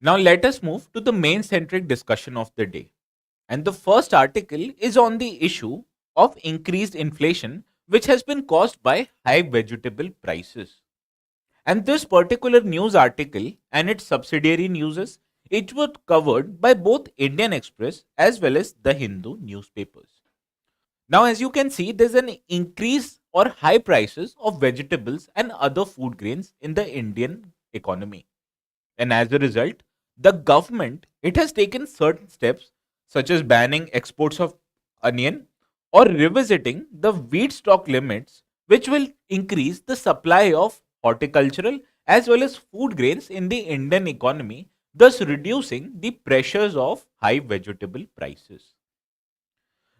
Now let us move to the main centric discussion of the day. And the first article is on the issue of increased inflation, which has been caused by high vegetable prices. And this particular news article and its subsidiary newses, it was covered by both Indian Express as well as the Hindu newspapers. Now, as you can see, there's an increase or high prices of vegetables and other food grains in the Indian economy. And as a result, the government it has taken certain steps such as banning exports of onion or revisiting the wheat stock limits, which will increase the supply of horticultural as well as food grains in the Indian economy, thus reducing the pressures of high vegetable prices.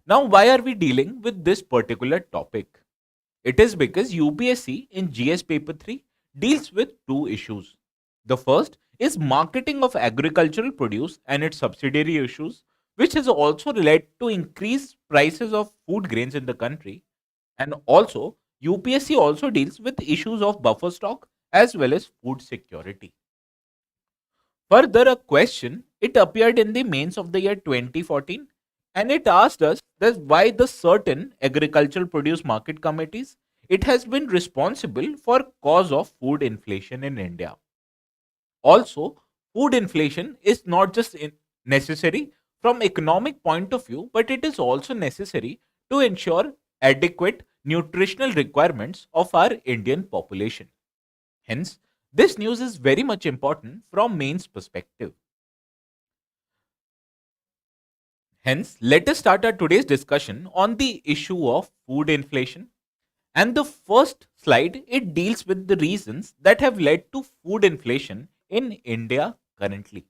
Now, why are we dealing with this particular topic? It is because UPSC in GS paper 3 deals with two issues. The first is marketing of agricultural produce and its subsidiary issues, which has also led to increased prices of food grains in the country. And also, UPSC also deals with issues of buffer stock as well as food security. Further, a question it appeared in the mains of the year 2014, and it asked us that why the certain agricultural produce market committees it has been responsible for cause of food inflation in India. Also, food inflation is not just necessary from economic point of view, but it is also necessary to ensure adequate nutritional requirements of our Indian population. Hence, this news is very much important from mains perspective. Hence, let us start our today's discussion on the issue of food inflation. And the first slide it deals with the reasons that have led to food inflation in India currently.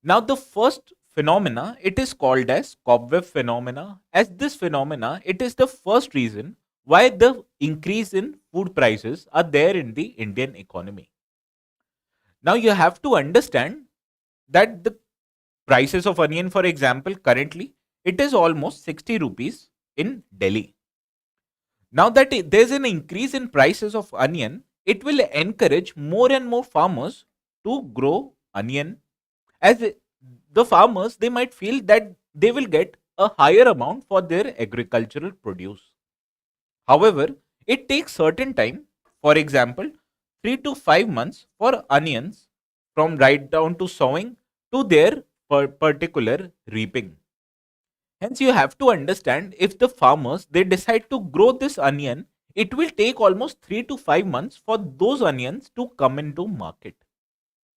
Now, the first phenomena it is called as cobweb phenomena. As this phenomena, it is the first reason why the increase in food prices are there in the Indian economy. Now, you have to understand that the prices of onion, for example, currently it is almost 60 rupees in Delhi. Now that there's an increase in prices of onion, it will encourage more and more farmers to grow onion, as the farmers they might feel that they will get a higher amount for their agricultural produce. However, it takes certain time, for example, 3 to 5 months for onions from right down to sowing to their particular reaping. Hence, you have to understand if the farmers they decide to grow this onion, it will take almost 3 to 5 months for those onions to come into market.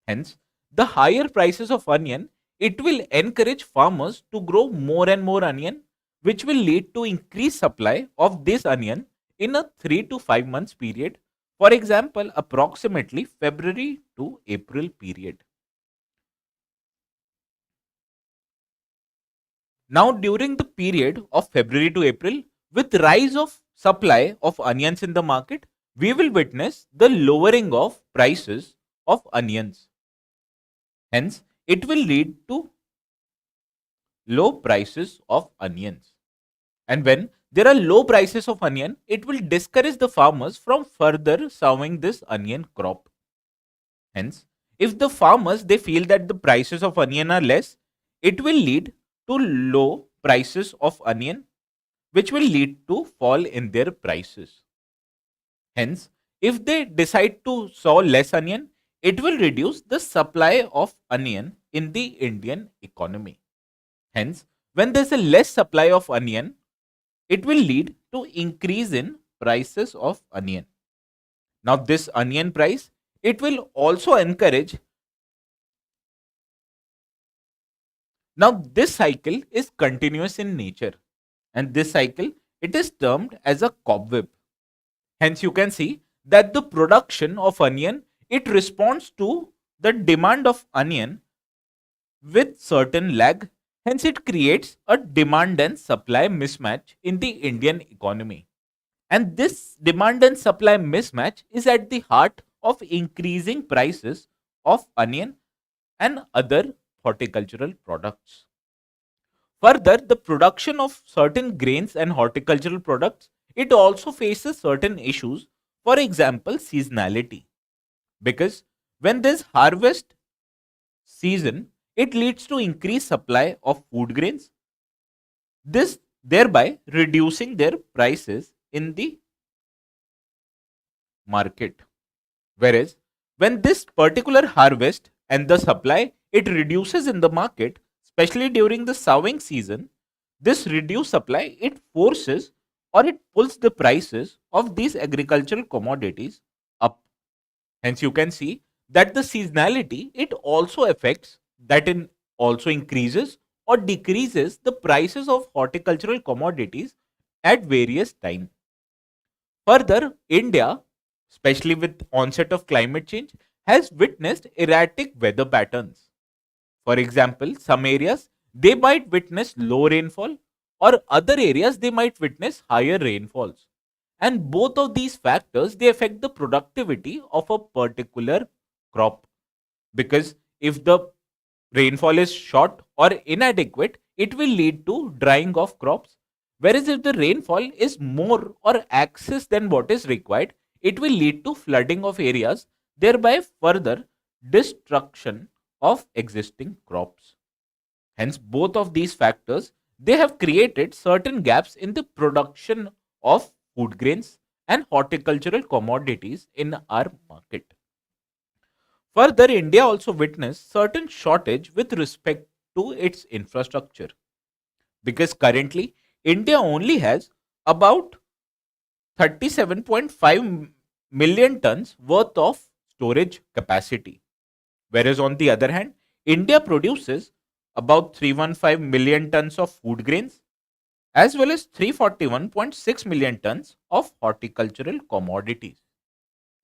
Hence, the higher prices of onion, it will encourage farmers to grow more and more onion, which will lead to increased supply of this onion in a 3 to 5 months period. For example, approximately February to April period. Now, during the period of February to April, with rise of supply of onions in the market, we will witness the lowering of prices of onions. Hence, it will lead to low prices of onions. And when there are low prices of onion, it will discourage the farmers from further sowing this onion crop. Hence, if the farmers they feel that the prices of onion are less, it will lead to low prices of onion, which will lead to fall in their prices. Hence, if they decide to sow less onion, it will reduce the supply of onion in the Indian economy. Hence, when there's a less supply of onion, it will lead to increase in prices of onion. Now, this onion price, it will also encourage. Now, this cycle is continuous in nature, and this cycle it is termed as a cobweb. Hence, you can see that the production of onion it responds to the demand of onion with certain lag. Hence, it creates a demand and supply mismatch in the Indian economy. And this demand and supply mismatch is at the heart of increasing prices of onion and other horticultural products. Further, the production of certain grains and horticultural products, it also faces certain issues, for example, seasonality. Because when there's harvest season, it leads to increased supply of food grains, this thereby reducing their prices in the market. Whereas when this particular harvest and the supply it reduces in the market, especially during the sowing season, this reduced supply it forces or it pulls the prices of these agricultural commodities up. Hence, you can see that the seasonality it also affects that in also increases or decreases the prices of horticultural commodities at various times. Further, India, especially with onset of climate change, has witnessed erratic weather patterns. For example, some areas they might witness low rainfall or other areas they might witness higher rainfalls. And both of these factors they affect the productivity of a particular crop, because if the rainfall is short or inadequate, it will lead to drying of crops. Whereas if the rainfall is more or excess than what is required, it will lead to flooding of areas, thereby further destruction of existing crops. Hence, both of these factors they have created certain gaps in the production of food grains and horticultural commodities in our market. Further, India also witnessed certain shortage with respect to its infrastructure, because currently India only has about 37.5 million tons worth of storage capacity. Whereas on the other hand, India produces about 315 million tons of food grains as well as 341.6 million tons of horticultural commodities.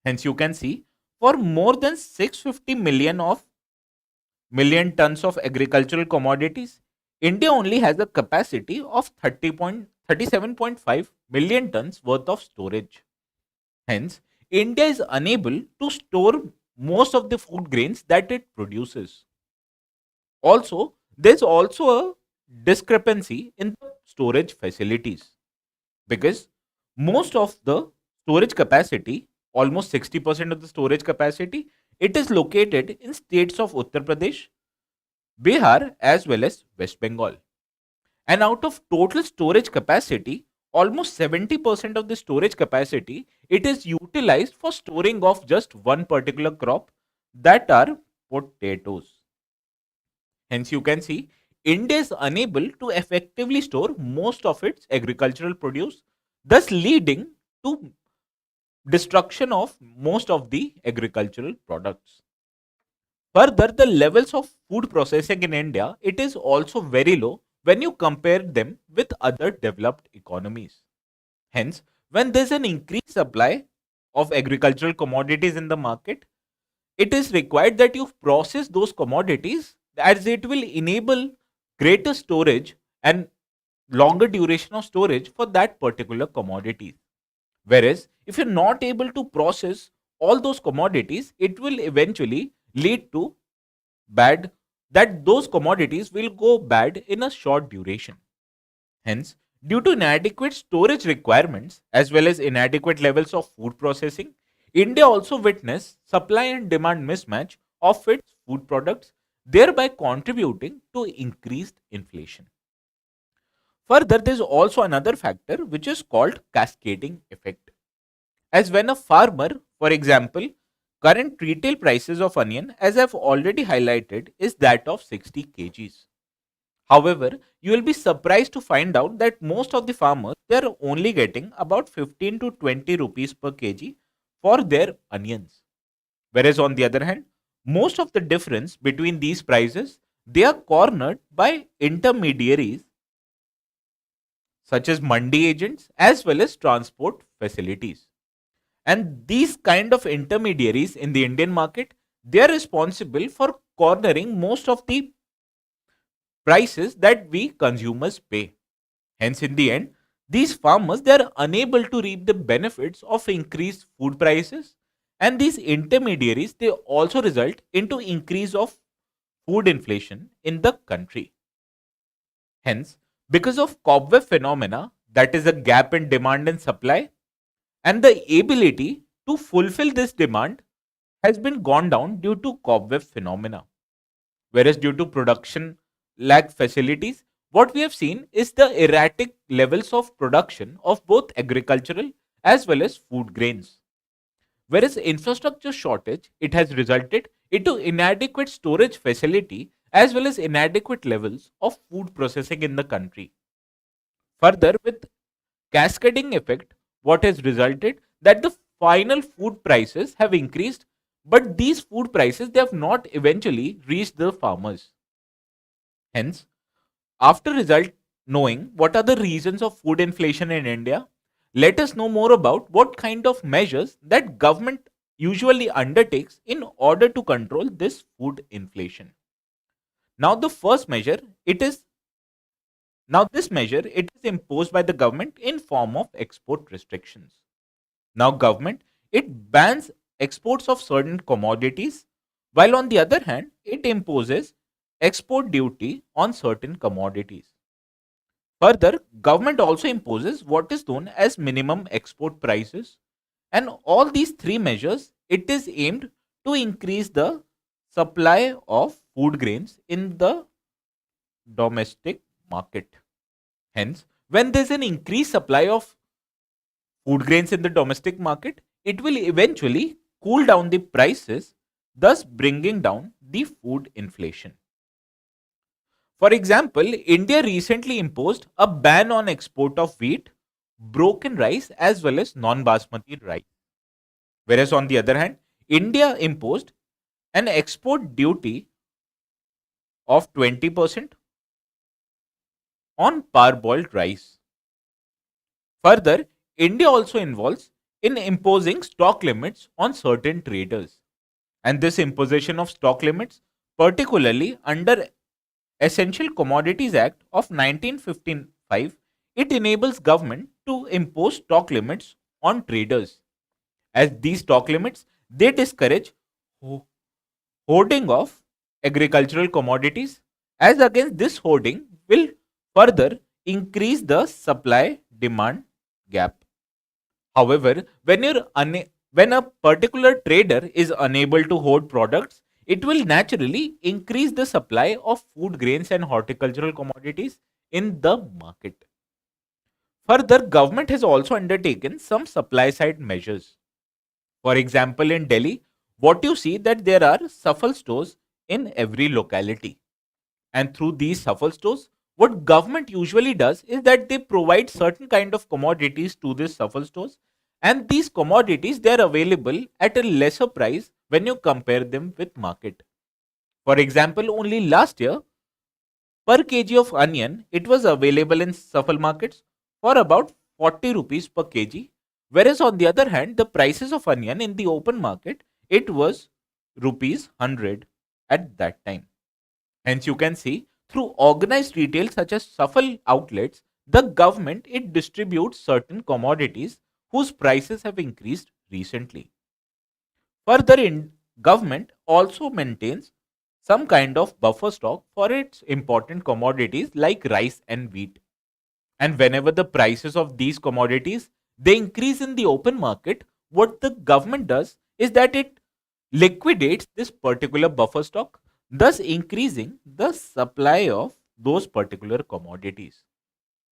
Hence, you can see for more than 650 million tons of agricultural commodities, India only has a capacity of 37.5 million tons worth of storage. Hence, India is unable to store most of the food grains that it produces. Also, there's also a discrepancy in the storage facilities, because most of the storage capacity, almost 60% of the storage capacity, it is located in states of Uttar Pradesh, Bihar as well as West Bengal. And out of total storage capacity, almost 70% of the storage capacity, it is utilized for storing of just one particular crop, that are potatoes. Hence, you can see India is unable to effectively store most of its agricultural produce, thus leading to destruction of most of the agricultural products. Further, the levels of food processing in India it is also very low when you compare them with other developed economies. Hence, when there is an increased supply of agricultural commodities in the market, it is required that you process those commodities, as it will enable greater storage and longer duration of storage for that particular commodity. Whereas if you're not able to process all those commodities, it will eventually lead to bad, that those commodities will go bad in a short duration. Hence, due to inadequate storage requirements as well as inadequate levels of food processing, India also witnessed supply and demand mismatch of its food products, thereby contributing to increased inflation. Further, there is also another factor which is called cascading effect. As when a farmer, for example, current retail prices of onion, as I've already highlighted, is that of 60 kgs. However, you will be surprised to find out that most of the farmers they are only getting about 15 to 20 rupees per kg for their onions. Whereas on the other hand, most of the difference between these prices they are cornered by intermediaries such as mandi agents as well as transport facilities. And these kind of intermediaries in the Indian market, they are responsible for cornering most of the prices that we consumers pay. Hence, in the end, these farmers they are unable to reap the benefits of increased food prices, and these intermediaries they also result into increase of food inflation in the country. Hence, because of cobweb phenomena, that is a gap in demand and supply, and the ability to fulfill this demand has been gone down due to cobweb phenomena, Whereas due to production lag facilities, what we have seen is the erratic levels of production of both agricultural as well as food grains. Whereas infrastructure shortage, it has resulted into inadequate storage facility as well as inadequate levels of food processing in the country. Further, with cascading effect, what has resulted that the final food prices have increased, but these food prices they have not eventually reached the farmers. Hence, after result knowing what are the reasons of food inflation in India, let us know more about what kind of measures that government usually undertakes in order to control this food inflation. Now the first measure it is Now this measure it is imposed by the government in form of export restrictions. Now government it bans exports of certain commodities, while on the other hand it imposes export duty on certain commodities. Further, government also imposes what is known as minimum export prices, and all these three measures it is aimed to increase the supply of food grains in the domestic market. Hence, when there's an increased supply of food grains in the domestic market, it will eventually cool down the prices, thus bringing down the food inflation. For example, India recently imposed a ban on export of wheat, broken rice, as well as non basmati rice. Whereas, on the other hand, India imposed an export duty of 20% on parboiled rice. Further, India also involves in imposing stock limits on certain traders. And this imposition of stock limits, particularly under Essential Commodities Act of 1955, it enables government to impose stock limits on traders. As these stock limits, they discourage ho- hoarding of agricultural commodities. As against this hoarding will further increase the supply demand gap. However, when a particular trader is unable to hoard products, it will naturally increase the supply of food grains and horticultural commodities in the market. Further, government has also undertaken some supply side measures. For example, in Delhi, what you see that there are Safal stores in every locality. And through these Safal stores, what government usually does is that they provide certain kind of commodities to these Safal stores, and these commodities they are available at a lesser price when you compare them with market. For example, only last year per kg of onion it was available in Safal markets for about 40 rupees per kg, whereas on the other hand the prices of onion in the open market it was rupees 100 at that time. Hence, you can see through organized retail such as Safal outlets, the government it distributes certain commodities whose prices have increased recently. Further, in government also maintains some kind of buffer stock for its important commodities like rice and wheat. And whenever the prices of these commodities they increase in the open market, what the government does is that it liquidates this particular buffer stock, thus increasing the supply of those particular commodities.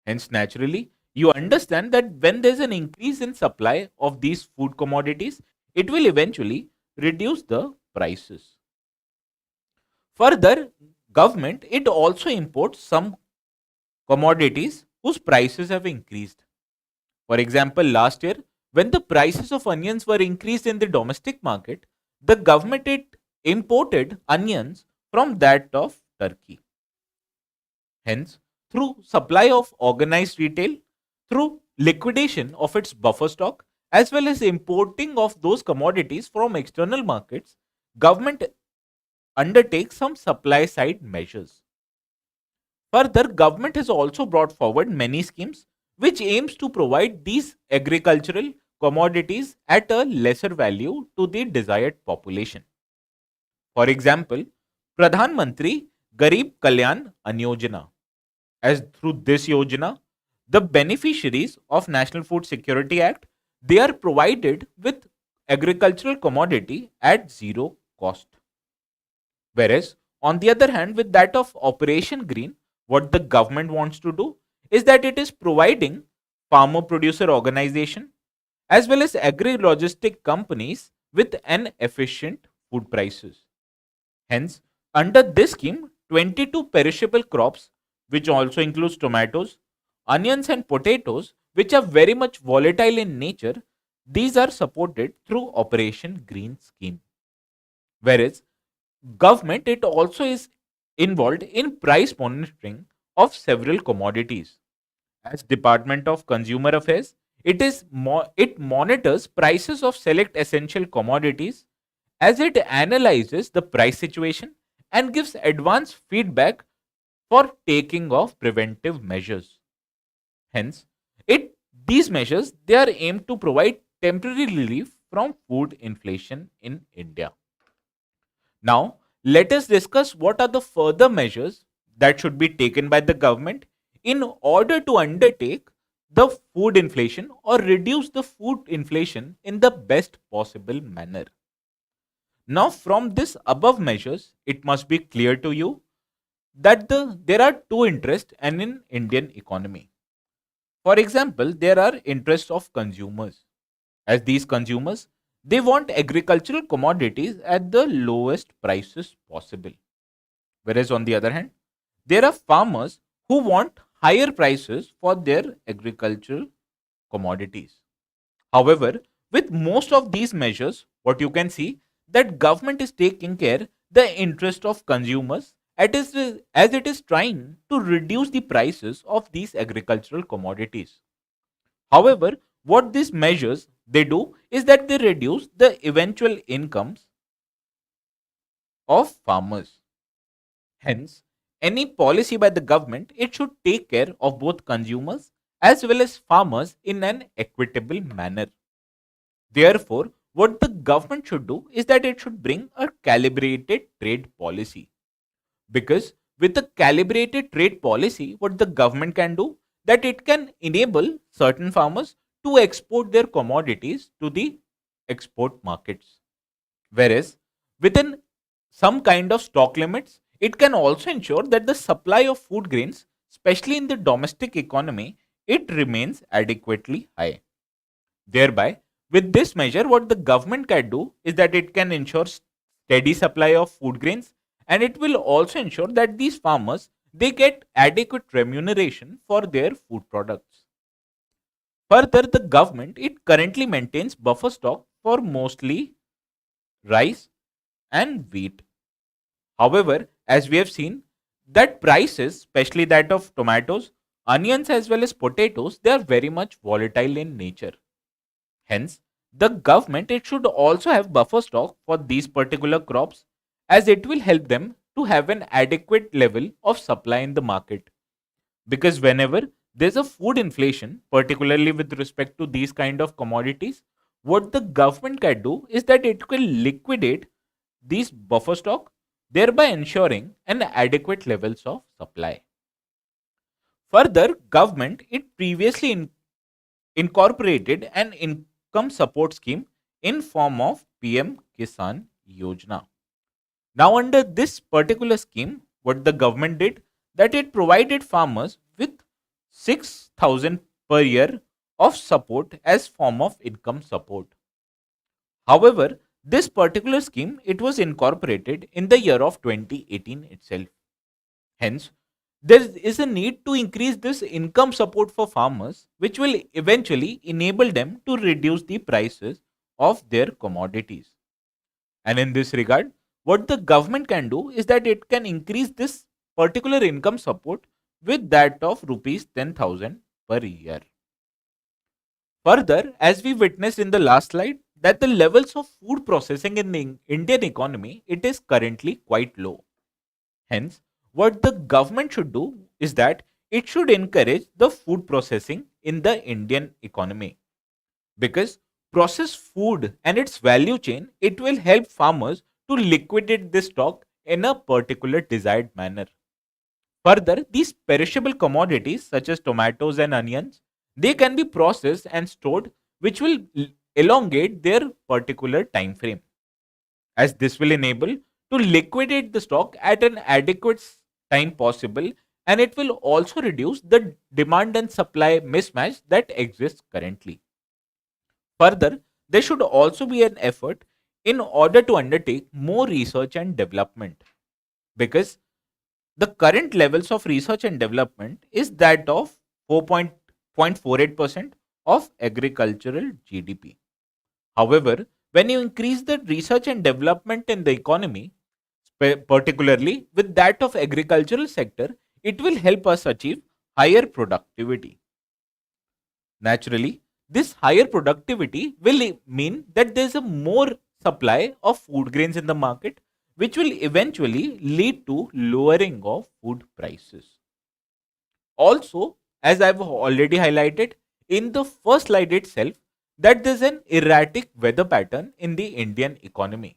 Hence, naturally, you understand that when there's an increase in supply of these food commodities, it will eventually reduce the prices. Further, government it also imports some commodities whose prices have increased. For example, last year, when the prices of onions were increased in the domestic market, the government it imported onions from that of Turkey. Hence, through supply of organized retail, through liquidation of its buffer stock, as well as importing of those commodities from external markets, government undertakes some supply side measures. Further, government has also brought forward many schemes which aims to provide these agricultural commodities at a lesser value to the desired population. For example, Pradhan Mantri Garib Kalyan Ann Yojana. As through this yojana, the beneficiaries of National Food Security Act they are provided with agricultural commodity at zero cost. Whereas On the other hand, with that of Operation Green, what the government wants to do is that it is providing farmer producer organization as well as agri logistic companies with an efficient food prices. Hence, under this scheme, 22 perishable crops, which also includes tomatoes, onions, and potatoes, which are very much volatile in nature, these are supported through Operation Green scheme. Whereas government it also is involved in price monitoring of several commodities. As Department of Consumer Affairs, it monitors prices of select essential commodities as it analyzes the price situation and gives advance feedback for taking of preventive measures. Hence, it these measures they are aimed to provide temporary relief from food inflation in India. Now, let us discuss what are the further measures that should be taken by the government in order to undertake the food inflation or reduce the food inflation in the best possible manner. Now, from this above measures, it must be clear to you that there are two interests and in Indian economy. For example, there are interests of consumers. As these consumers, they want agricultural commodities at the lowest prices possible. Whereas on the other hand, there are farmers who want higher prices for their agricultural commodities. However, with most of these measures, what you can see that government is taking care the interest of consumers as it is trying to reduce the prices of these agricultural commodities. However, what these measures they do is that they reduce the eventual incomes of farmers. Hence, any policy by the government it should take care of both consumers as well as farmers in an equitable manner. Therefore, what the government should do is that it should bring a calibrated trade policy. Because with a calibrated trade policy, what the government can do that it can enable certain farmers to export their commodities to the export markets. Whereas within some kind of stock limits, it can also ensure that the supply of food grains, especially in the domestic economy, it remains adequately high. Thereby, with this measure, what the government can do is that it can ensure steady supply of food grains and it will also ensure that these farmers they get adequate remuneration for their food products. Further, the government it currently maintains buffer stock for mostly rice and wheat. However, as we have seen that prices, especially that of tomatoes, onions as well as potatoes, they are very much volatile in nature. Hence, the government it should also have buffer stock for these particular crops as it will help them to have an adequate level of supply in the market. Because whenever there's a food inflation, particularly with respect to these kind of commodities, what the government can do is that it will liquidate these buffer stock, thereby ensuring an adequate levels of supply. Further, government it previously incorporated an income support scheme in form of PM Kisan Yojana. Now, under this particular scheme, what the government did that it provided farmers with 6,000 per year of support as form of income support. However, this particular scheme it was incorporated in the year of 2018 itself. Hence, there is a need to increase this income support for farmers, which will eventually enable them to reduce the prices of their commodities. And in this regard, what the government can do is that it can increase this particular income support with that of rupees 10,000 per year. Further, as we witnessed in the last slide, that the levels of food processing in the Indian economy it is currently quite low. Hence, what the government should do is that it should encourage the food processing in the Indian economy because processed food and its value chain it will help farmers to liquidate this stock in a particular desired manner. Further, these perishable commodities such as tomatoes and onions, they can be processed and stored, which will elongate their particular time frame. As this will enable to liquidate the stock at an adequate time possible, and it will also reduce the demand and supply mismatch that exists currently. Further, there should also be an effort in order to undertake more research and development, because the current levels of research and development is that of 4.48% of agricultural GDP. However, when you increase the research and development in the economy, particularly with that of agricultural sector, it will help us achieve higher productivity. Naturally, this higher productivity will mean that there is a more supply of food grains in the market, which will eventually lead to lowering of food prices. Also, as I've already highlighted in the first slide itself, that there's an erratic weather pattern in the Indian economy.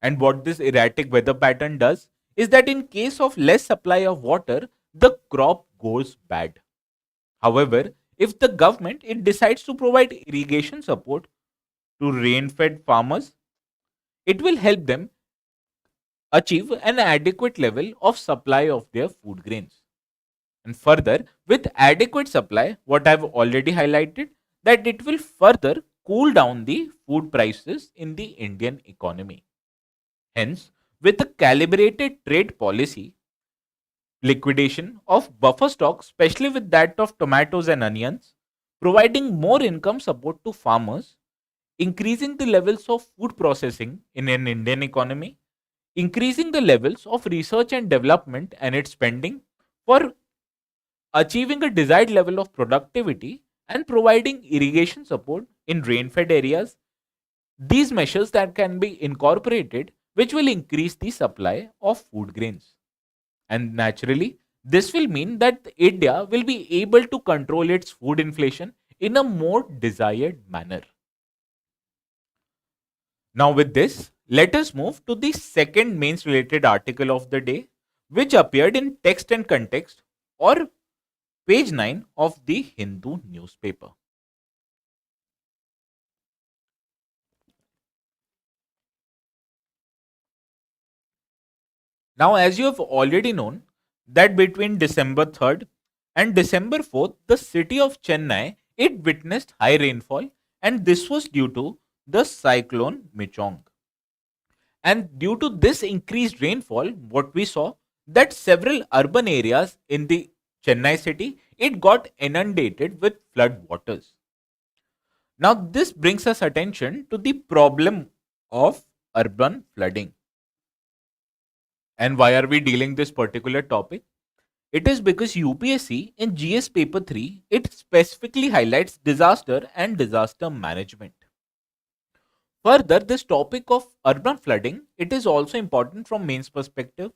And what this erratic weather pattern does is that in case of less supply of water, the crop goes bad. However, if the government it decides to provide irrigation support to rain-fed farmers, it will help them achieve an adequate level of supply of their food grains. And further, with adequate supply, what I've already highlighted, that it will further cool down the food prices in the Indian economy. Hence, with a calibrated trade policy, liquidation of buffer stock, especially with that of tomatoes and onions, providing more income support to farmers, increasing the levels of food processing in an Indian economy, increasing the levels of research and development and its spending for achieving a desired level of productivity, and providing irrigation support in rain fed areas. These measures that can be incorporated, which will increase the supply of food grains. And naturally, this will mean that India will be able to control its food inflation in a more desired manner. Now, with this, let us move to the second mains related article of the day, which appeared in Text and Context, or page 9 of the Hindu newspaper. Now, as you have already known, that between December 3rd and December 4th, the city of Chennai it witnessed high rainfall, and this was due to the cyclone Michong. And due to this increased rainfall, what we saw that several urban areas in the Chennai city it got inundated with flood waters. Now, this brings us attention to the problem of urban flooding. And why are we dealing this particular topic? It is because UPSC in GS paper 3 it specifically highlights disaster and disaster management. Further, this topic of urban flooding it is also important from mains perspective,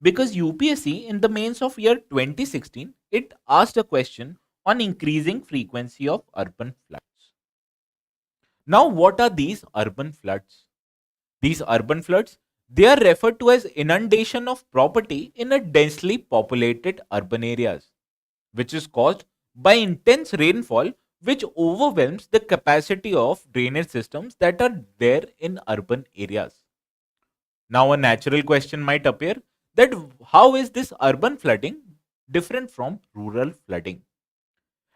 because UPSC in the mains of year 2016 it asked a question on increasing frequency of urban floods. Now, what are these urban floods? These urban floods they are referred to as inundation of property in a densely populated urban areas, which is caused by intense rainfall which overwhelms the capacity of drainage systems that are there in urban areas. Now, a natural question might appear that how is this urban flooding different from rural flooding?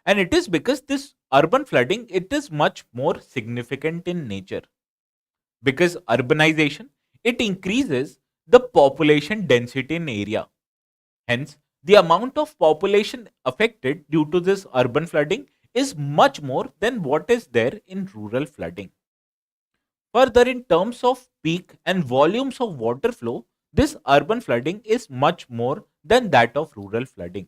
And it is because this urban flooding it is much more significant in nature, because urbanization it increases the population density in area. Hence, the amount of population affected due to this urban flooding is much more than what is there in rural flooding. Further, in terms of peak and volumes of water flow, this urban flooding is much more than that of rural flooding.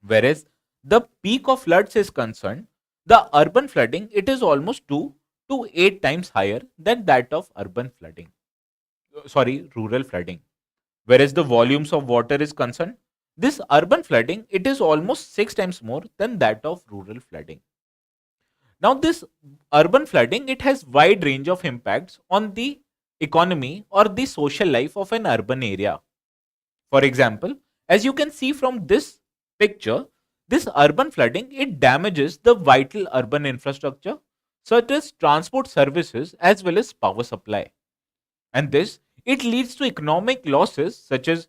Whereas the peak of floods is concerned, the urban flooding it is almost 2 to 8 times higher than that of urban flooding. Rural flooding. Whereas the volumes of water is concerned, this urban flooding it is almost 6 times more than that of rural flooding. Now, this urban flooding it has wide range of impacts on the economy or the social life of an urban area. For example, as you can see from this picture, this urban flooding it damages the vital urban infrastructure such as transport services as well as power supply. And this it leads to economic losses such as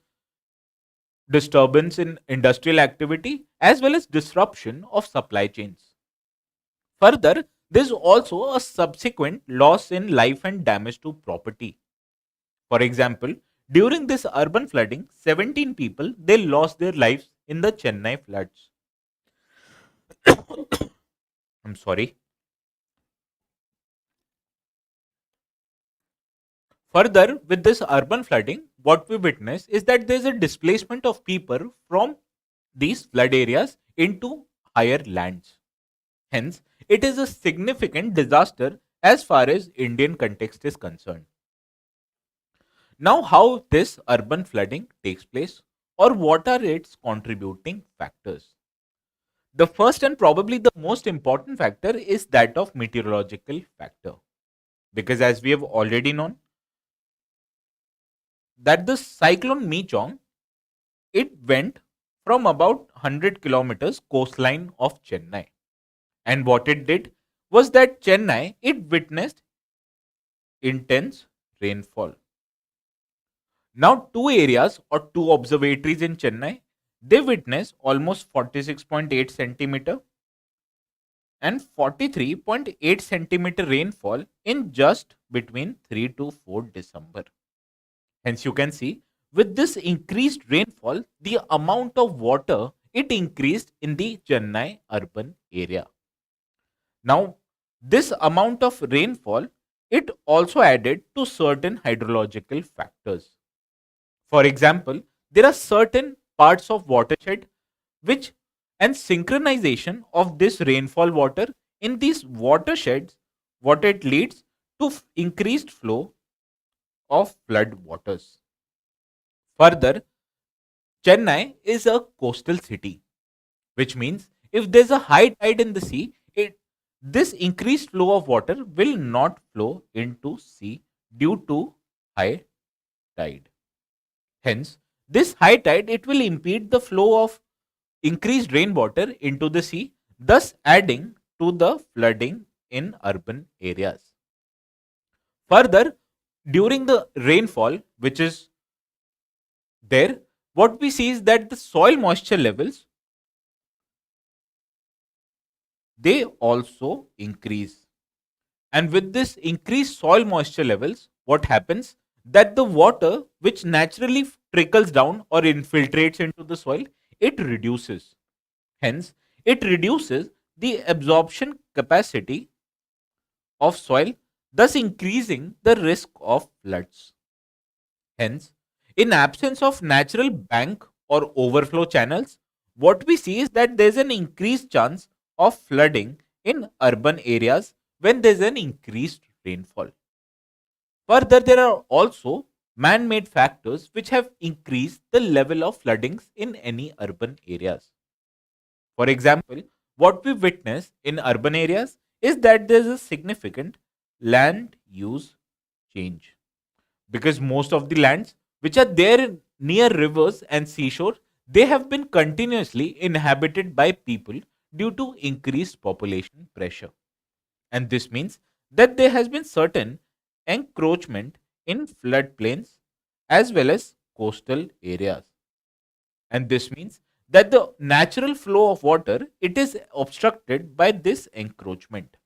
disturbance in industrial activity as well as disruption of supply chains. Further, there is also a subsequent loss in life and damage to property. For example, during this urban flooding, 17 people they lost their lives in the Chennai floods. I'm sorry. Further, with this urban flooding, what we witness is that there is a displacement of people from these flood areas into higher lands. Hence, it is a significant disaster as far as Indian context is concerned. Now, how this urban flooding takes place or what are its contributing factors? The first and probably the most important factor is that of meteorological factor. Because as we have already known that the cyclone Michong, it went from about 100 kilometers coastline of Chennai. And what it did was that Chennai, it witnessed intense rainfall. Now, two areas or two observatories in Chennai, they witnessed almost 46.8 centimeter and 43.8 centimeter rainfall in just between 3 to 4 December. Hence, you can see with this increased rainfall, the amount of water it increased in the Chennai urban area. Now, this amount of rainfall, it also added to certain hydrological factors. For example, there are certain parts of watershed which and synchronization of this rainfall water in these watersheds, what it leads to increased flow of flood waters. Further, Chennai is a coastal city, which means if there's a high tide in the sea, this increased flow of water will not flow into sea due to high tide. Hence, this high tide it will impede the flow of increased rainwater into the sea, thus adding to the flooding in urban areas. Further, during the rainfall, which is there, what we see is that the soil moisture levels they also increase. And with this increased soil moisture levels, what happens that the water which naturally trickles down or infiltrates into the soil, it reduces. Hence, it reduces the absorption capacity of soil, thus increasing the risk of floods. Hence, in absence of natural bank or overflow channels, what we see is that there's an increased chance of flooding in urban areas when there's an increased rainfall. Further, there are also man made factors which have increased the level of floodings in any urban areas. For example, what we witness in urban areas is that there's a significant land use change because most of the lands which are there near rivers and seashore they have been continuously inhabited by people due to increased population pressure, and this means that there has been certain encroachment in floodplains as well as coastal areas, and this means that the natural flow of water it is obstructed by this encroachment,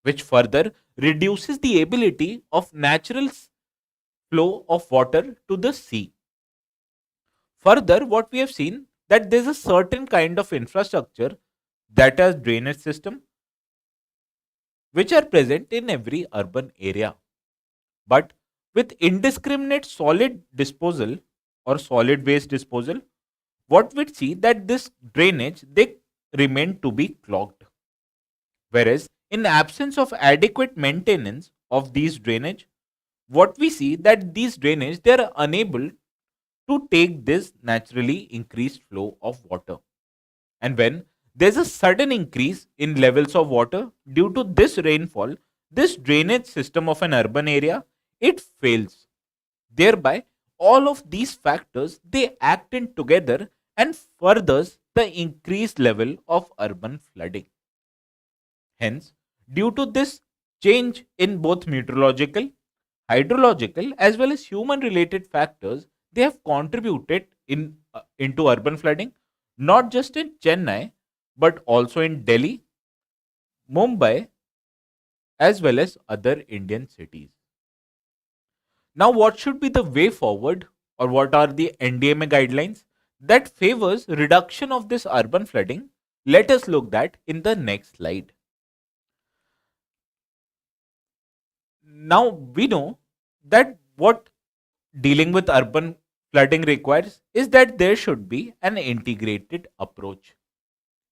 which further reduces the ability of natural flow of water to the sea. Further, what we have seen that there's a certain kind of infrastructure that has drainage system which are present in every urban area. But with indiscriminate solid disposal or solid waste disposal, what we see that this drainage they remain to be clogged. Whereas in absence of adequate maintenance of these drainage, what we see that these drainage they are unable to take this naturally increased flow of water. And when there's a sudden increase in levels of water due to this rainfall, this drainage system of an urban area it fails. Thereby, all of these factors they act in together and furthers the increased level of urban flooding. Hence, due to this change in both meteorological hydrological as well as human related factors, they have contributed into urban flooding, not just in Chennai but also in Delhi, Mumbai, as well as other Indian cities. Now, what should be the way forward, or what are the NDMA guidelines that favors reduction of this urban flooding? Let us look that in the next slide. Now we know that what dealing with urban flooding requires is that there should be an integrated approach.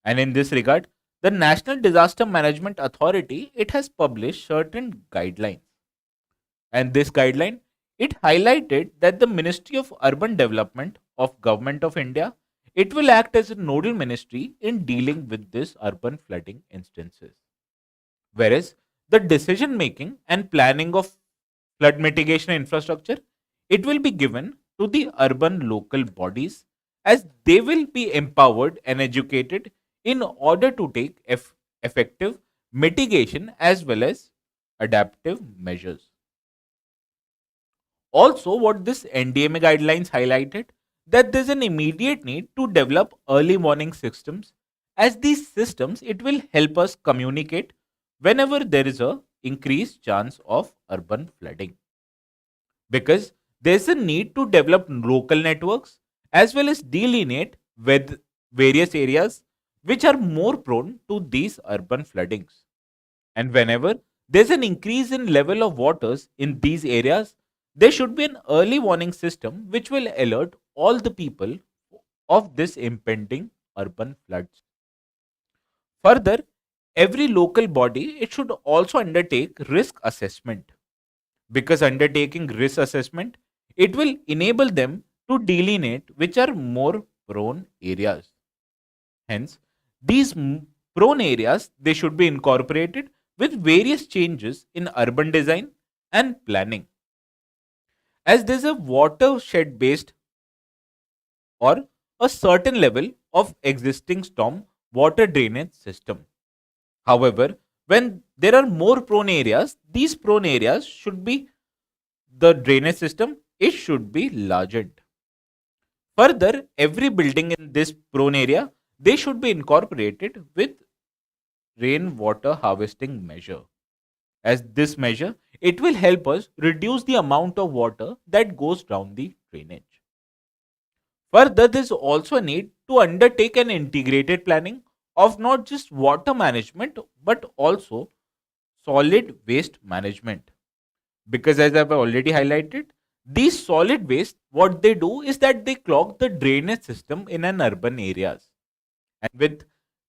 And in this regard, the National Disaster Management Authority, it has published certain guidelines. And this guideline, it highlighted that the Ministry of Urban Development of Government of India, it will act as a nodal ministry in dealing with this urban flooding instances. Whereas the decision making and planning of flood mitigation infrastructure, it will be given to the urban local bodies, as they will be empowered and educated in order to take effective mitigation as well as adaptive measures. Also, what this NDMA guidelines highlighted, that there's an immediate need to develop early warning systems, as these systems, it will help us communicate whenever there is a increased chance of urban flooding, because there's a need to develop local networks as well as delineate with various areas which are more prone to these urban floodings. And whenever there's an increase in level of waters in these areas, there should be an early warning system which will alert all the people of this impending urban floods. Further, every local body, it should also undertake risk assessment, because undertaking risk assessment, it will enable them to delineate which are more prone areas. Hence, these prone areas, they should be incorporated with various changes in urban design and planning, as there's a watershed based or a certain level of existing storm water drainage system. However, when there are more prone areas, these prone areas should be, the drainage system, it should be largened. Further, every building in this prone area, they should be incorporated with rainwater harvesting measure, as this measure, it will help us reduce the amount of water that goes down the drainage. Further, there is also a need to undertake an integrated planning of not just water management but also solid waste management, because as I've already highlighted, these solid waste, what they do is that they clog the drainage system in an urban areas, and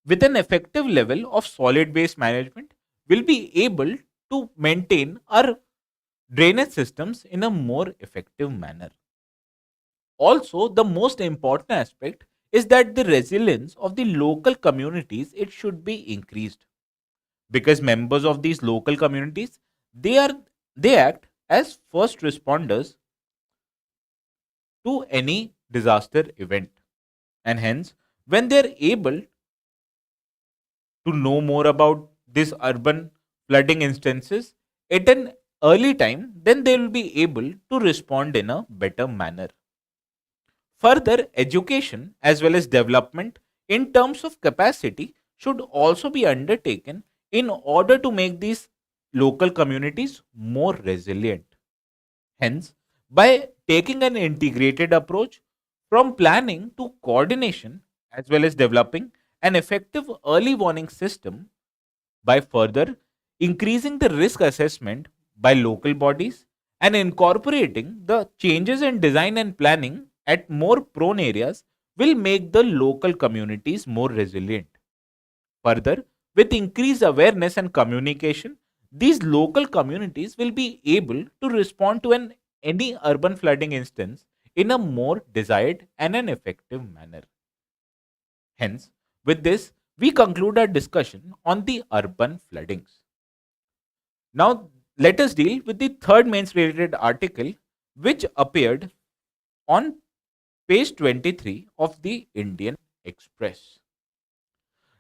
with an effective level of solid waste management, we'll be able to maintain our drainage systems in a more effective manner. Also, the most important aspect is that the resilience of the local communities, it should be increased, because members of these local communities, they are they act as first responders to any disaster event, and hence when they are able to know more about this urban flooding instances at an early time, then they will be able to respond in a better manner. Further, education as well as development in terms of capacity should also be undertaken in order to make these local communities more resilient. Hence, by taking an integrated approach from planning to coordination as well as developing an effective early warning system, by further increasing the risk assessment by local bodies and incorporating the changes in design and planning at more prone areas, will make the local communities more resilient. Further, with increased awareness and communication, these local communities will be able to respond to any urban flooding instance in a more desired and an effective manner. Hence, with this, we conclude our discussion on the urban floodings. Now, let us deal with the third mains related article, which appeared on page 23 of the Indian Express.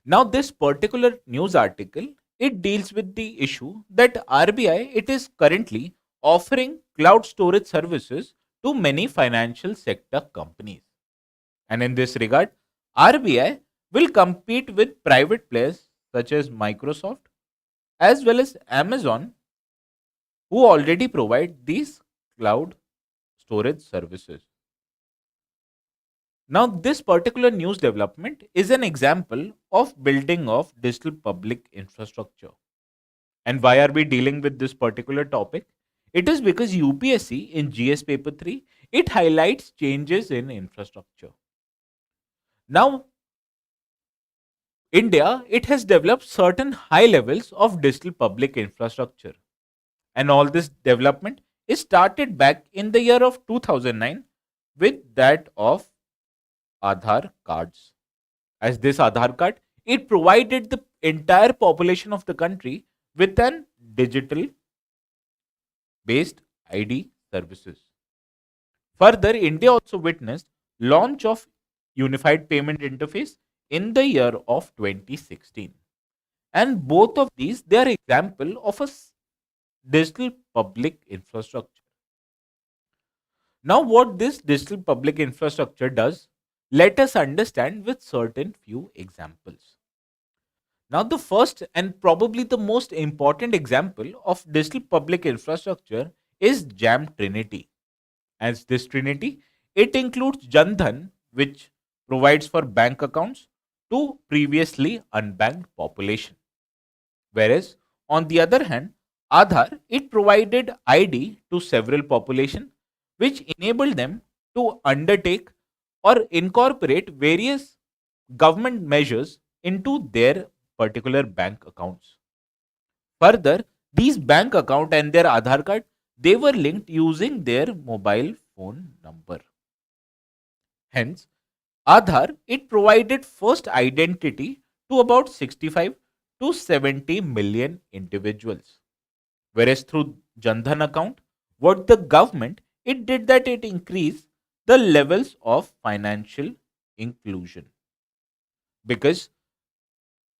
Now, this particular news article, it deals with the issue that RBI, it is currently offering cloud storage services to many financial sector companies. And in this regard, RBI will compete with private players such as Microsoft as well as Amazon, who already provide these cloud storage services. Now, this particular news development is an example of building of digital public infrastructure. And why are we dealing with this particular topic? It is because UPSC in GS paper 3 it highlights changes in infrastructure. Now, India it has developed certain high levels of digital public infrastructure, and all this development is started back in the year of 2009 with that of Aadhaar cards. As this Aadhaar card, it provided the entire population of the country with an digital based ID services. Further, India also witnessed launch of unified payment interface in the year of 2016. And both of these they are example of a digital public infrastructure. Now what this digital public infrastructure does, let us understand with certain few examples. Now, the first and probably the most important example of digital public infrastructure is JAM Trinity. As this Trinity, it includes Jandhan, which provides for bank accounts to previously unbanked population. Whereas, on the other hand, Aadhaar, it provided ID to several population, which enabled them to undertake or incorporate various government measures into their particular bank accounts. Further, these bank account and their Aadhaar card they were linked using their mobile phone number. Hence, Aadhaar it provided first identity to about 65 to 70 million individuals. Whereas through Jandhan account, what the government it did that it increased the levels of financial inclusion, because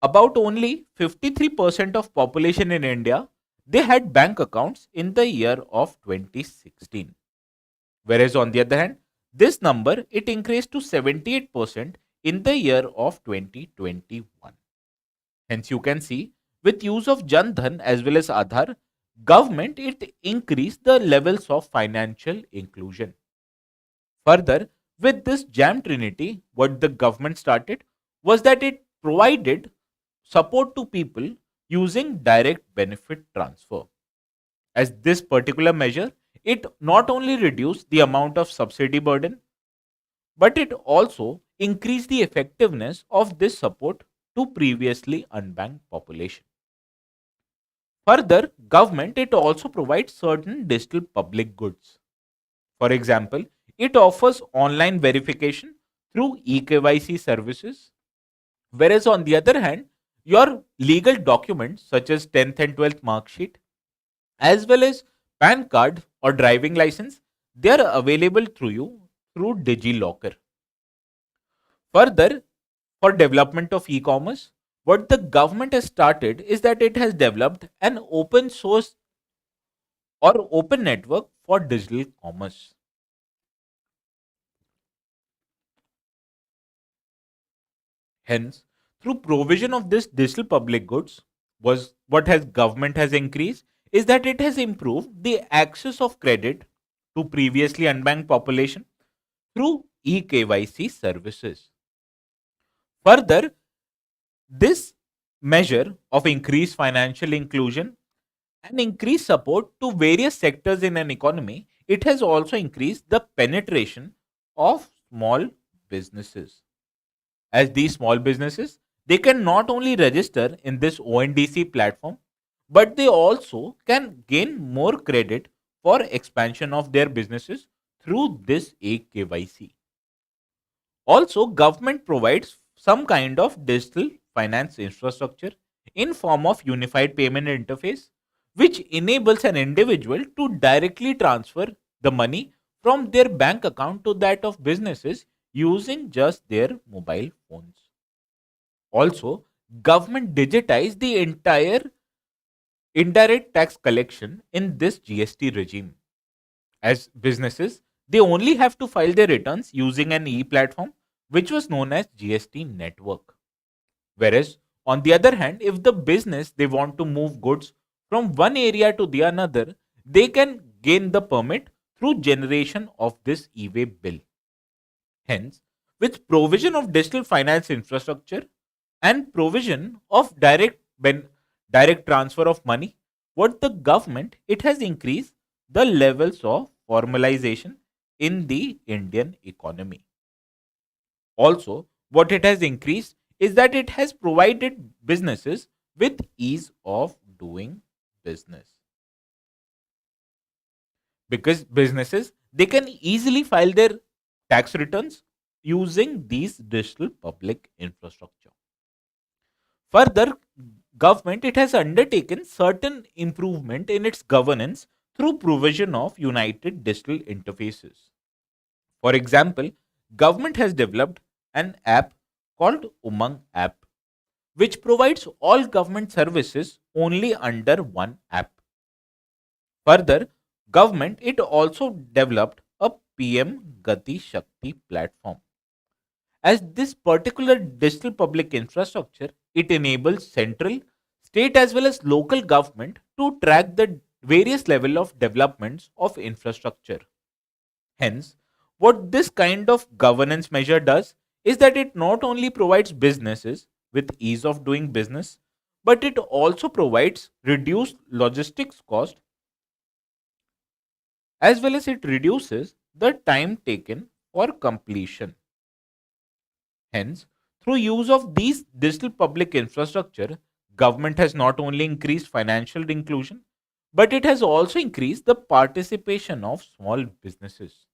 about only 53% of population in India they had bank accounts in the year of 2016. Whereas on the other hand, this number it increased to 78% in the year of 2021. Hence you can see with use of Jan Dhan as well as Aadhaar, government it increased the levels of financial inclusion. Further, with this JAM Trinity, what the government started was that it provided support to people using direct benefit transfer. As this particular measure, it not only reduced the amount of subsidy burden, but it also increased the effectiveness of this support to previously unbanked population. Further, government it also provides certain digital public goods. For example, it offers online verification through eKYC services, whereas on the other hand, your legal documents such as 10th and 12th mark sheet as well as PAN card or driving license, they are available through you through DigiLocker. Further, for development of e-commerce, what the government has started is that it has developed an open source or open network for digital commerce. Hence, through provision of this digital public goods, was what has government has increased is that it has improved the access of credit to previously unbanked population through eKYC services. Further, this measure of increased financial inclusion and increased support to various sectors in an economy, it has also increased the penetration of small businesses. As these small businesses, they can not only register in this ONDC platform, but they also can gain more credit for expansion of their businesses through this AKYC. Also, government provides some kind of digital finance infrastructure in form of unified payment interface, which enables an individual to directly transfer the money from their bank account to that of businesses using just their mobile phones. Also, government digitized the entire indirect tax collection in this GST regime. As businesses, they only have to file their returns using an e-platform, which was known as GST network. Whereas, on the other hand, if the business they want to move goods from one area to the another, they can gain the permit through generation of this e-way bill. Hence, with provision of digital finance infrastructure and provision of direct transfer of money, what the government it has increased the levels of formalization in the Indian economy. Also, what it has increased is that it has provided businesses with ease of doing business, because businesses they can easily file their tax returns using these digital public infrastructure. Further, government it has undertaken certain improvement in its governance through provision of united digital interfaces. For example, government has developed an app called Umang app, which provides all government services only under one app. Further, government it also developed a PM Gati Shakti platform. As this particular digital public infrastructure, it enables central, state as well as local government to track the various level of developments of infrastructure. Hence, what this kind of governance measure does is that it not only provides businesses with ease of doing business, but it also provides reduced logistics cost as well as it reduces the time taken for completion. Hence, through use of these digital public infrastructure, government has not only increased financial inclusion, but it has also increased the participation of small businesses.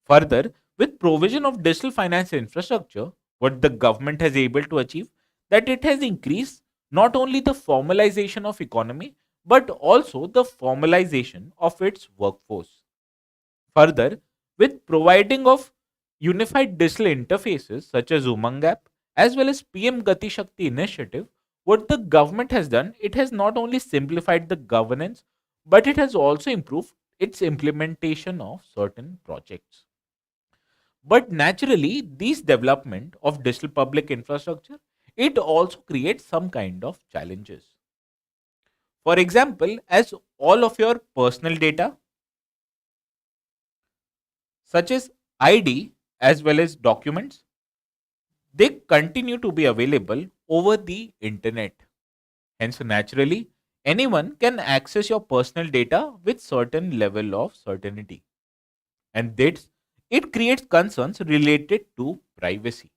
Further, with provision of digital finance infrastructure, what the government has able to achieve that it has increased not only the formalization of economy but also the formalization of its workforce. Further, with providing of unified digital interfaces such as Umang app as well as PM Gati Shakti initiative, what the government has done, it has not only simplified the governance, but it has also improved its implementation of certain projects. But naturally, this development of digital public infrastructure, it also creates some kind of challenges. For example, as all of your personal data, such as ID as well as documents, they continue to be available over the internet. Hence, naturally, anyone can access your personal data with certain level of certainty. And this it creates concerns related to privacy.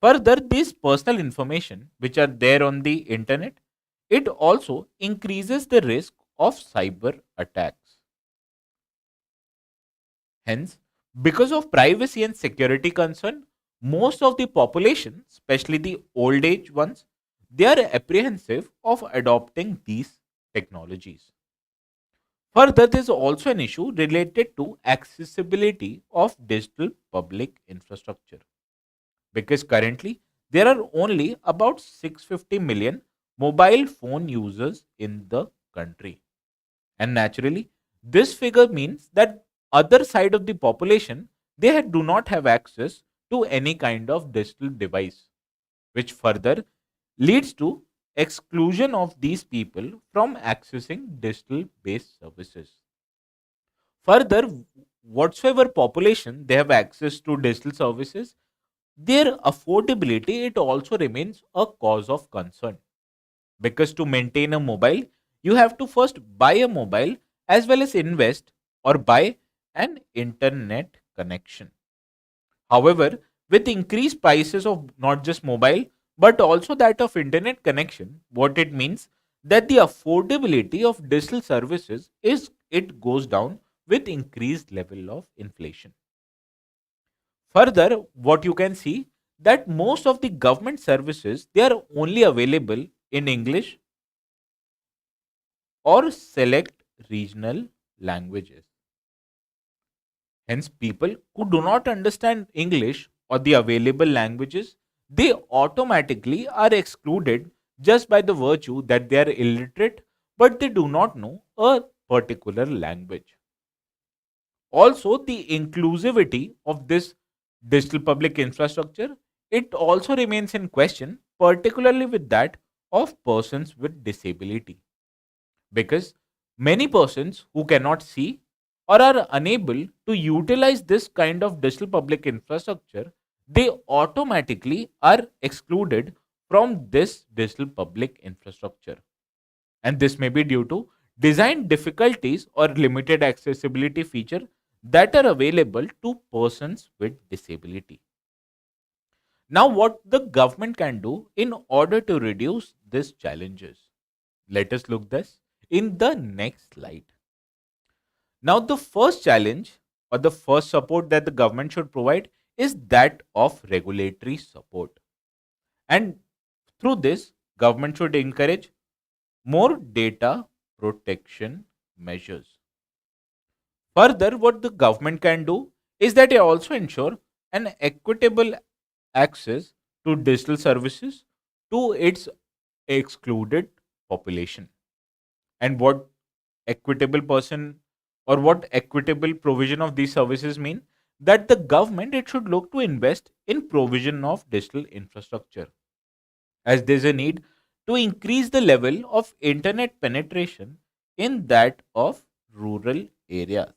Further, this personal information which are there on the internet, it also increases the risk of cyber attacks. Hence, because of privacy and security concern, most of the population, especially the old age ones, they are apprehensive of adopting these technologies. Further, there is also an issue related to accessibility of digital public infrastructure, because currently there are only about 650 million mobile phone users in the country. And naturally, this figure means that other side of the population do not have access to any kind of digital device, which further leads to exclusion of these people from accessing digital based services. Further, whatsoever population they have access to digital services, their affordability it also remains a cause of concern, because to maintain a mobile you have to first buy a mobile as well as invest or buy an internet connection. However, with increased prices of not just mobile but also that of internet connection, what it means that the affordability of digital services is it goes down with increased level of inflation. Further, what you can see that most of the government services they are only available in English or select regional languages. Hence, people who do not understand English or the available languages, they automatically are excluded just by the virtue that they are illiterate but they do not know a particular language. Also, the inclusivity of this digital public infrastructure, it also remains in question, particularly with that of persons with disability, because many persons who cannot see or are unable to utilize this kind of digital public infrastructure, they automatically are excluded from this digital public infrastructure. And this may be due to design difficulties or limited accessibility feature that are available to persons with disability. Now, what the government can do in order to reduce these challenges? Let us look this in the next slide. Now, the first challenge or the first support that the government should provide is that of regulatory support. And through this, government should encourage more data protection measures. Further, what the government can do is that they also ensure an equitable access to digital services to its excluded population. And what equitable person or what equitable provision of these services mean? That the government it should look to invest in provision of digital infrastructure, as there's a need to increase the level of internet penetration in that of rural areas.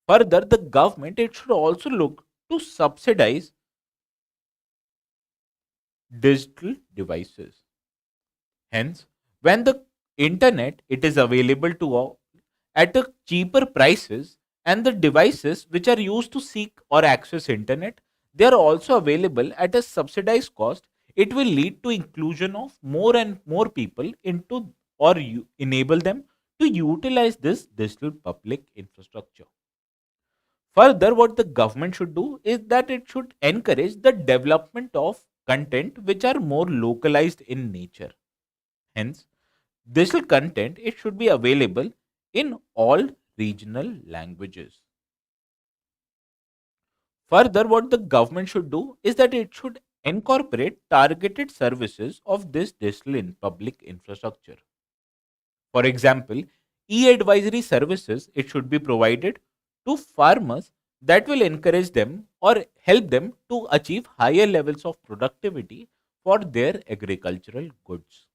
Further, the government it should also look to subsidize digital devices. Hence, when the internet it is available to all at a cheaper prices, and the devices which are used to seek or access internet, they are also available at a subsidized cost, it will lead to inclusion of more and more people into or enable them to utilize this digital public infrastructure. Further, what the government should do is that it should encourage the development of content which are more localized in nature. Hence, digital content it should be available in all regional languages. Further, what the government should do is that it should incorporate targeted services of this digital in public infrastructure. For example, e-advisory services it should be provided to farmers that will encourage them or help them to achieve higher levels of productivity for their agricultural goods.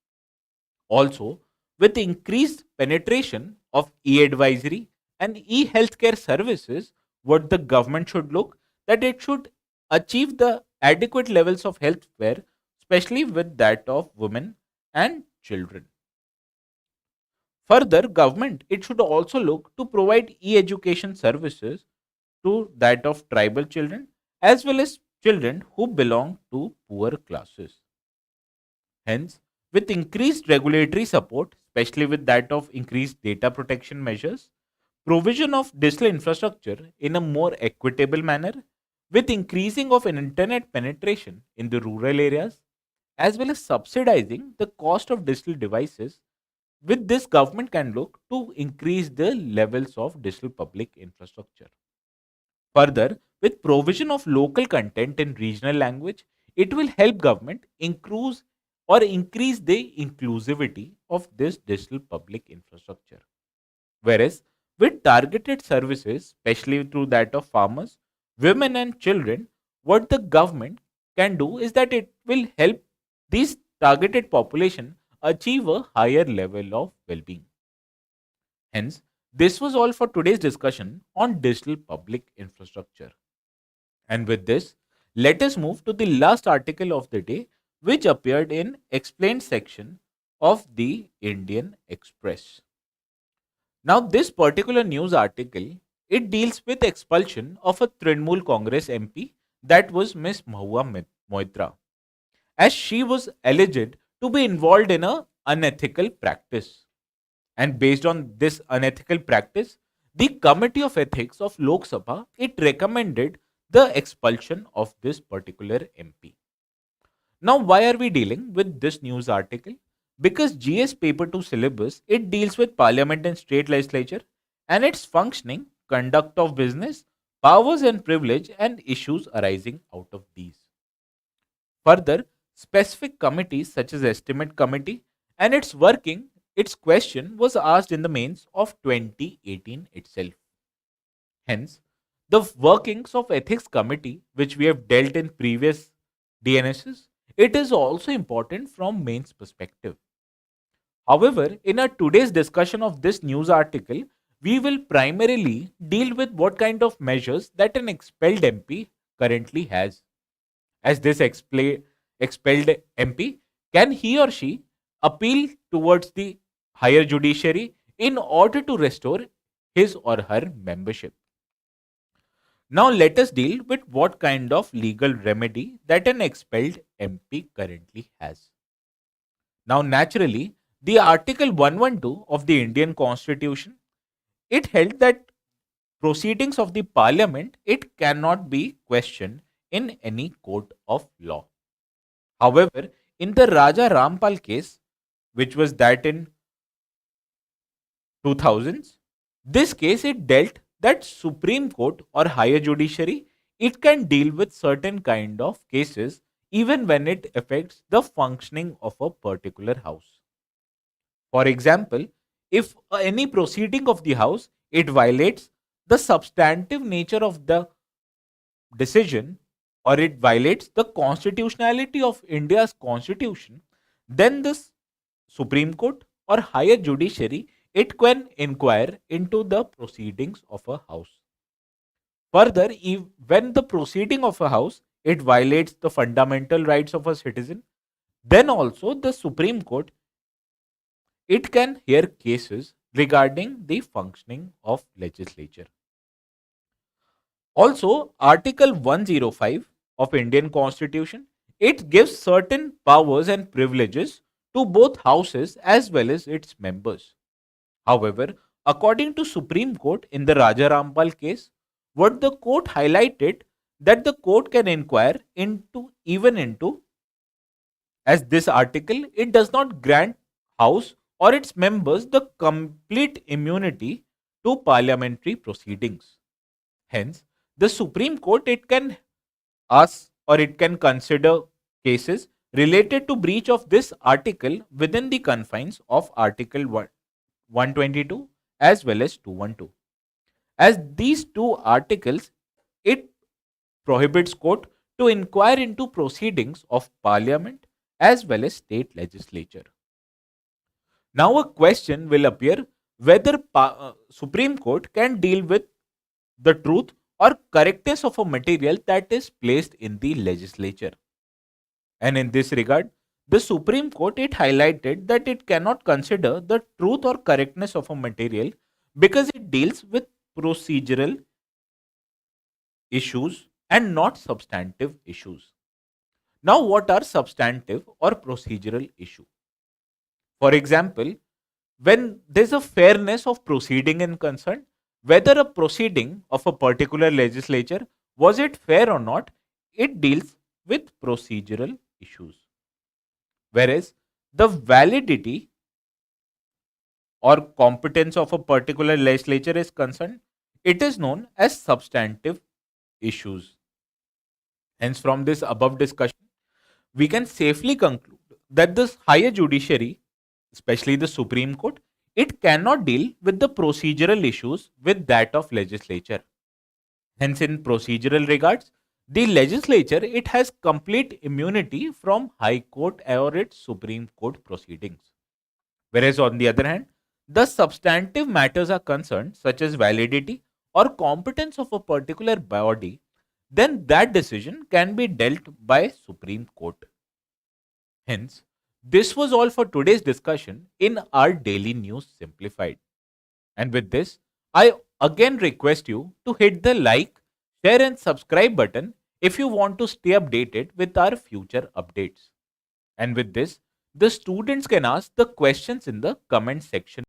Also, with increased penetration of e-advisory and e-healthcare services, what the government should look that it should achieve the adequate levels of health care, especially with that of women and children. Further, government it should also look to provide e-education services to that of tribal children as well as children who belong to poor classes. Hence, with increased regulatory support, especially with that of increased data protection measures, provision of digital infrastructure in a more equitable manner, with increasing of an internet penetration in the rural areas, as well as subsidizing the cost of digital devices, with this government can look to increase the levels of digital public infrastructure. Further, with provision of local content in regional language, it will help government increase the inclusivity of this digital public infrastructure. Whereas with targeted services, especially through that of farmers, women and children, what the government can do is that it will help these targeted population achieve a higher level of well-being. Hence, this was all for today's discussion on digital public infrastructure. And with this, let us move to the last article of the day, which appeared in explained section of the Indian Express. Now, this particular news article it deals with expulsion of a Trinamool Congress MP, that was Miss Mahua Moitra, as she was alleged to be involved in a unethical practice. And based on this unethical practice, the Committee of Ethics of Lok Sabha it recommended the expulsion of this particular MP. Now, why are we dealing with this news article? Because GS Paper 2 syllabus it deals with Parliament and state legislature and its functioning, conduct of business, powers and privilege, and issues arising out of these. Further, specific committees such as Estimate Committee and its working its question was asked in the mains of 2018 itself. Hence, the workings of ethics committee, which we have dealt in previous DNSs, it is also important from mains perspective. However, in our today's discussion of this news article, we will primarily deal with what kind of measures that an expelled MP currently has. As this expelled MP, can he or she appeal towards the higher judiciary in order to restore his or her membership? Now, let us deal with what kind of legal remedy that an expelled MP currently has. Now, naturally, the Article 112 of the Indian Constitution, it held that proceedings of the Parliament, it cannot be questioned in any court of law. However, in the Raja Rampal case, which was that in 2000s, this case it dealt that Supreme Court or higher judiciary, it can deal with certain kind of cases even when it affects the functioning of a particular house. For example, if any proceeding of the house it violates the substantive nature of the decision or it violates the constitutionality of India's constitution, then this Supreme Court or higher judiciary it can inquire into the proceedings of a house. Further, when the proceeding of a house it violates the fundamental rights of a citizen, then also the Supreme Court it can hear cases regarding the functioning of legislature. Also, Article 105 of Indian Constitution, it gives certain powers and privileges to both houses as well as its members. However, according to Supreme Court in the Raja Rampal case, what the court highlighted that the court can inquire into as this article it does not grant house or its members the complete immunity to parliamentary proceedings. Hence, the Supreme Court it can ask or it can consider cases related to breach of this article within the confines of Article 122 as well as 212. As these two articles, it prohibits court to inquire into proceedings of parliament as well as state legislature. Now a question will appear whether Supreme Court can deal with the truth or correctness of a material that is placed in the legislature. And in this regard, the Supreme Court it highlighted that it cannot consider the truth or correctness of a material because it deals with procedural issues and not substantive issues. Now, what are substantive or procedural issues? For example, when there's a fairness of proceeding in concern, whether a proceeding of a particular legislature was it fair or not, it deals with procedural issues. Whereas the validity or competence of a particular legislature is concerned, it is known as substantive issues. Hence, from this above discussion, we can safely conclude that this higher judiciary, especially the Supreme Court, it cannot deal with the procedural issues with that of legislature. Hence, in procedural regards, the legislature it has complete immunity from High Court or its Supreme Court proceedings. Whereas on the other hand, the substantive matters are concerned, such as validity or competence of a particular body, then that decision can be dealt by Supreme Court. Hence, this was all for today's discussion in our daily news simplified. And with this, I again request you to hit the like, share and subscribe button if you want to stay updated with our future updates. And with this, the students can ask the questions in the comment section.